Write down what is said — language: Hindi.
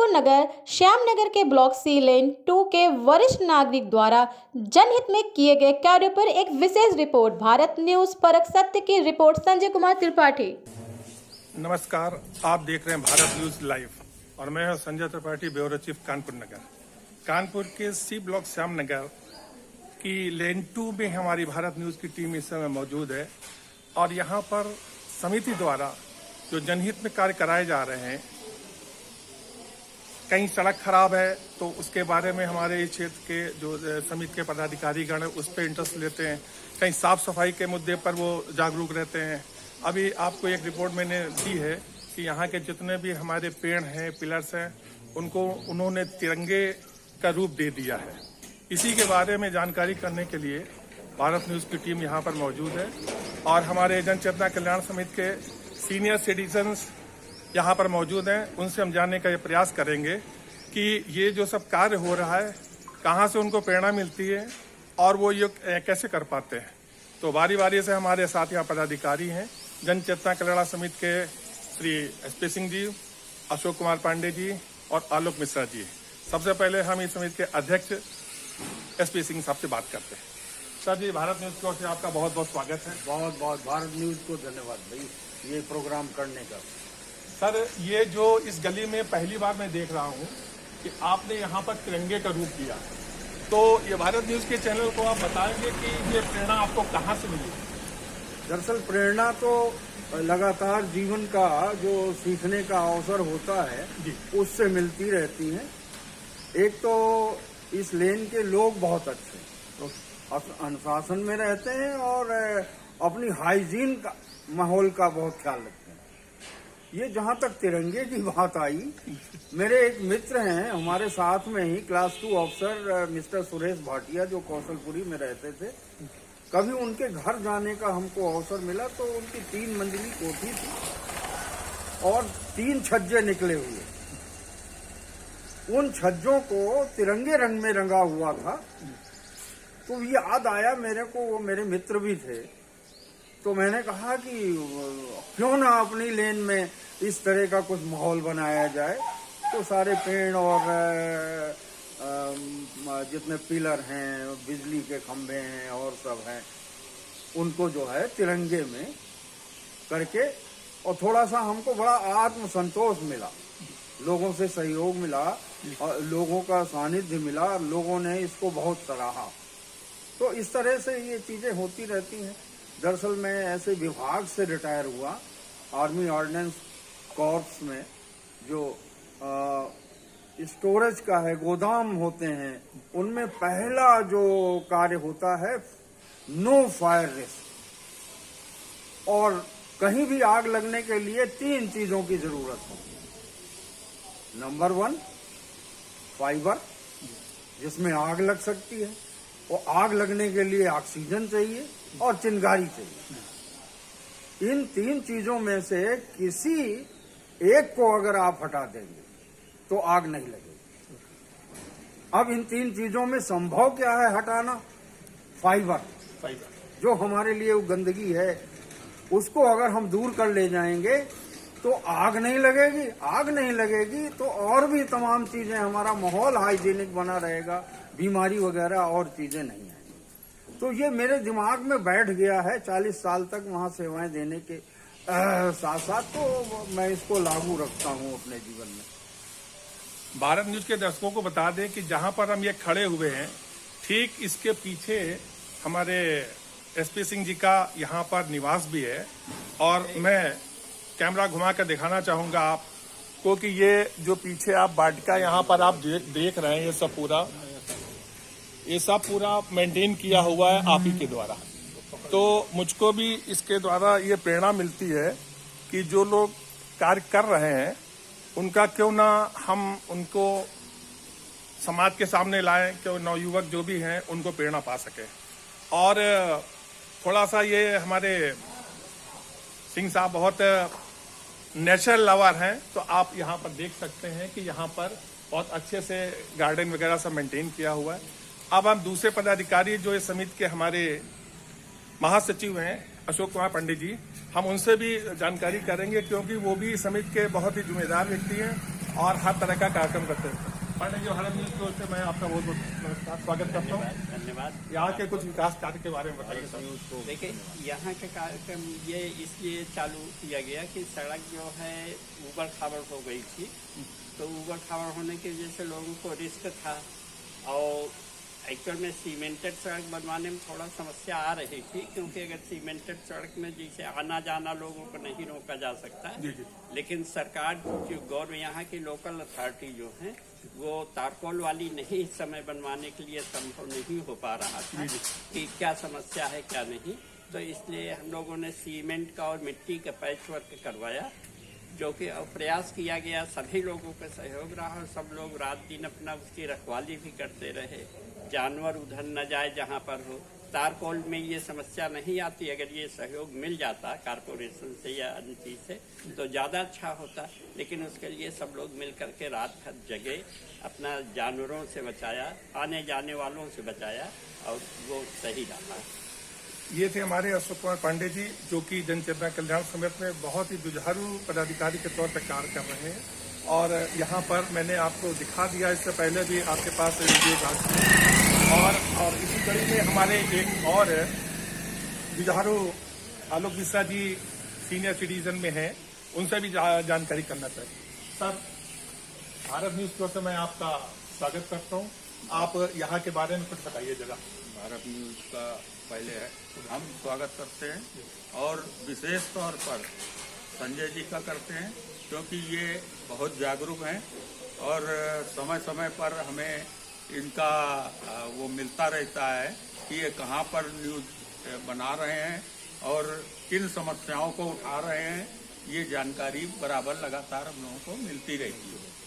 कानपुर नगर श्यामनगर के ब्लॉक सी लेन 2 के वरिष्ठ नागरिक द्वारा जनहित में किए गए कार्यों पर एक विशेष रिपोर्ट। भारत न्यूज परख सत्य की रिपोर्ट, संजय कुमार त्रिपाठी। नमस्कार, आप देख रहे हैं भारत न्यूज लाइव और मैं हूं संजय त्रिपाठी, ब्यूरो चीफ कानपुर नगर। कानपुर के सी ब्लॉक श्यामनगर की लेन 2 में हमारी भारत न्यूज की टीम इस समय मौजूद है और यहाँ पर समिति द्वारा जो जनहित में कार्य कराए जा रहे हैं, कहीं सड़क खराब है तो उसके बारे में हमारे इस क्षेत्र के जो समिति के पदाधिकारीगण है उस पर इंटरेस्ट लेते हैं। कहीं साफ सफाई के मुद्दे पर वो जागरूक रहते हैं। अभी आपको एक रिपोर्ट मैंने दी है कि यहाँ के जितने भी हमारे पेड़ हैं, पिलर्स हैं, उनको उन्होंने तिरंगे का रूप दे दिया है। इसी के बारे में जानकारी करने के लिए भारत न्यूज की टीम यहाँ पर मौजूद है और हमारे जन चेतना कल्याण समिति के सीनियर सिटीजन्स यहाँ पर मौजूद हैं। उनसे हम जानने का ये प्रयास करेंगे कि ये जो सब कार्य हो रहा है, कहाँ से उनको प्रेरणा मिलती है और वो ये कैसे कर पाते हैं। तो बारी बारी से हमारे साथ यहाँ पदाधिकारी हैं, जन चेतना कल्याण समिति के श्री SP सिंह जी, अशोक कुमार पांडे जी और आलोक मिश्रा जी। सबसे पहले हम इस समिति के अध्यक्ष SP सिंह साहब से बात करते हैं। सर जी, भारत न्यूज की ओर से आपका बहुत बहुत स्वागत है। बहुत बहुत भारत न्यूज को धन्यवाद भाई, ये प्रोग्राम करने का। सर, ये जो इस गली में पहली बार मैं देख रहा हूँ कि आपने यहाँ पर तिरंगे का रूप दिया, तो ये भारत न्यूज के चैनल को आप बताएंगे कि ये प्रेरणा आपको कहाँ से मिली? दरअसल प्रेरणा तो लगातार जीवन का जो सीखने का अवसर होता है उससे मिलती रहती है। एक तो इस लेन के लोग बहुत अच्छे अनुशासन में रहते हैं और अपनी हाइजीन का माहौल का बहुत ख्याल रखते हैं। ये जहाँ तक तिरंगे की बात आई, मेरे एक मित्र हैं हमारे साथ में ही, क्लास 2 अफसर मिस्टर सुरेश भाटिया, जो कौशलपुरी में रहते थे। कभी उनके घर जाने का हमको अवसर मिला तो उनकी 3 मंजिली कोठी थी और 3 छज्जे निकले हुए। उन छज्जों को तिरंगे रंग में रंगा हुआ था। तो याद आया मेरे को, वो मेरे मित्र भी थे, तो मैंने कहा कि क्यों ना अपनी लेन में इस तरह का कुछ माहौल बनाया जाए। तो सारे पेड़ और जितने पिलर हैं, बिजली के खंभे हैं और सब हैं, उनको जो है तिरंगे में करके, और थोड़ा सा हमको बड़ा आत्मसंतोष मिला, लोगों से सहयोग मिला और लोगों का सानिध्य मिला, लोगों ने इसको बहुत सराहा। तो इस तरह से ये चीजें होती रहती हैं। दरअसल मैं ऐसे विभाग से रिटायर हुआ, आर्मी ऑर्डिनेंस कॉर्प्स में, जो स्टोरेज का है, गोदाम होते हैं, उनमें पहला जो कार्य होता है नो फायर रिस्क। और कहीं भी आग लगने के लिए 3 चीजों की जरूरत होती है। नंबर 1 फाइबर, जिसमें आग लग सकती है, और आग लगने के लिए ऑक्सीजन चाहिए और चिंगारी चाहिए। इन 3 चीजों में से किसी एक को अगर आप हटा देंगे तो आग नहीं लगेगी। अब इन 3 चीजों में संभव क्या है हटाना? फाइबर, जो हमारे लिए वो गंदगी है, उसको अगर हम दूर कर ले जाएंगे तो आग नहीं लगेगी। आग नहीं लगेगी तो और भी तमाम चीजें, हमारा माहौल हाइजीनिक बना रहेगा, बीमारी वगैरह और चीजें नहीं आएंगी। तो ये मेरे दिमाग में बैठ गया है 40 साल तक वहाँ सेवाएं देने के साथ साथ, तो मैं इसको लागू रखता हूँ अपने जीवन में। भारत न्यूज के दर्शकों को बता दें कि जहाँ पर हम ये खड़े हुए हैं, ठीक इसके पीछे हमारे SP सिंह जी का यहाँ पर निवास भी है। और मैं कैमरा घुमा कर दिखाना चाहूंगा आपको कि ये जो पीछे आप वाटिका यहाँ पर आप देख रहे हैं, ये सब पूरा मेंटेन किया हुआ है आप ही के द्वारा। तो मुझको भी इसके द्वारा ये प्रेरणा मिलती है कि जो लोग कार्य कर रहे हैं उनका क्यों ना हम उनको समाज के सामने लाएं, क्यों नवयुवक जो भी हैं उनको प्रेरणा पा सके। और थोड़ा सा ये हमारे सिंह साहब बहुत नेचुरल लवर हैं, तो आप यहाँ पर देख सकते हैं कि यहाँ पर बहुत अच्छे से गार्डन वगैरह सब मेंटेन किया हुआ है। अब हम दूसरे पदाधिकारी जो इस समिति के हमारे महासचिव हैं अशोक कुमार पंडित जी, हम उनसे भी जानकारी करेंगे क्योंकि वो भी समिति के बहुत ही जिम्मेदार व्यक्ति हैं और हर तरह का कार्यक्रम करते हैं। पांडे जी, भारत न्यूज की ओर से मैं आपका बहुत बहुत नमस्कार स्वागत करता हूँ। धन्यवाद। यहाँ के कुछ विकास कार्य के बारे में बताइए सर। देखिए, यहाँ का कार्यक्रम ये इसलिए चालू किया गया कि सड़क जो है ऊबड़ खाबड़ हो गई थी, तो ऊबड़ खाबड़ होने की वजह से लोगों को रिस्क था और एक्चुअल में सीमेंटेड सड़क बनवाने में थोड़ा समस्या आ रही थी, क्योंकि अगर सीमेंटेड सड़क में जैसे आना जाना लोगों को नहीं रोका जा सकता, जी जी। लेकिन सरकार जो गवर्नमेंट यहाँ की लोकल अथॉरिटी जो है वो तारकोल वाली नहीं इस समय बनवाने के लिए संभव नहीं हो पा रहा था कि क्या समस्या है क्या नहीं, तो इसलिए हम लोगों ने सीमेंट का और मिट्टी का पैच वर्क करवाया, जो कि प्रयास किया गया। सभी लोगों का सहयोग रहा और सब लोग रात दिन अपना उसकी रखवाली भी करते रहे, जानवर उधर न जाए जहाँ पर हो। तारकोल में ये समस्या नहीं आती, अगर ये सहयोग मिल जाता कारपोरेशन से या अन्य चीज़ से तो ज़्यादा अच्छा होता, लेकिन उसके लिए सब लोग मिल करके रात भर जगे, अपना जानवरों से बचाया, आने जाने वालों से बचाया और वो सही रहा। ये थे हमारे अशोक कुमार पांडे जी, जो कि जन चेतना कल्याण समिति में बहुत ही जुझारू पदाधिकारी के तौर पर कार्य कर रहे हैं। और यहाँ पर मैंने आपको दिखा दिया, इससे पहले भी आपके पास वीडियो और इसी कड़ी में हमारे एक और जुझारू आलोक मिश्रा जी सीनियर सिटीजन में हैं, उनसे भी जानकारी करना चाहिए। सर, भारत न्यूज की ओर से मैं आपका स्वागत करता हूँ। आप यहाँ के बारे में कुछ बताइए जरा। भारत न्यूज का पहले हम स्वागत करते हैं और विशेष तौर पर संजय जी का करते हैं, क्योंकि ये बहुत जागरूक हैं और समय समय पर हमें इनका वो मिलता रहता है कि ये कहाँ पर न्यूज बना रहे हैं और किन समस्याओं को उठा रहे हैं, ये जानकारी बराबर लगातार हम लोगों को मिलती रहती है।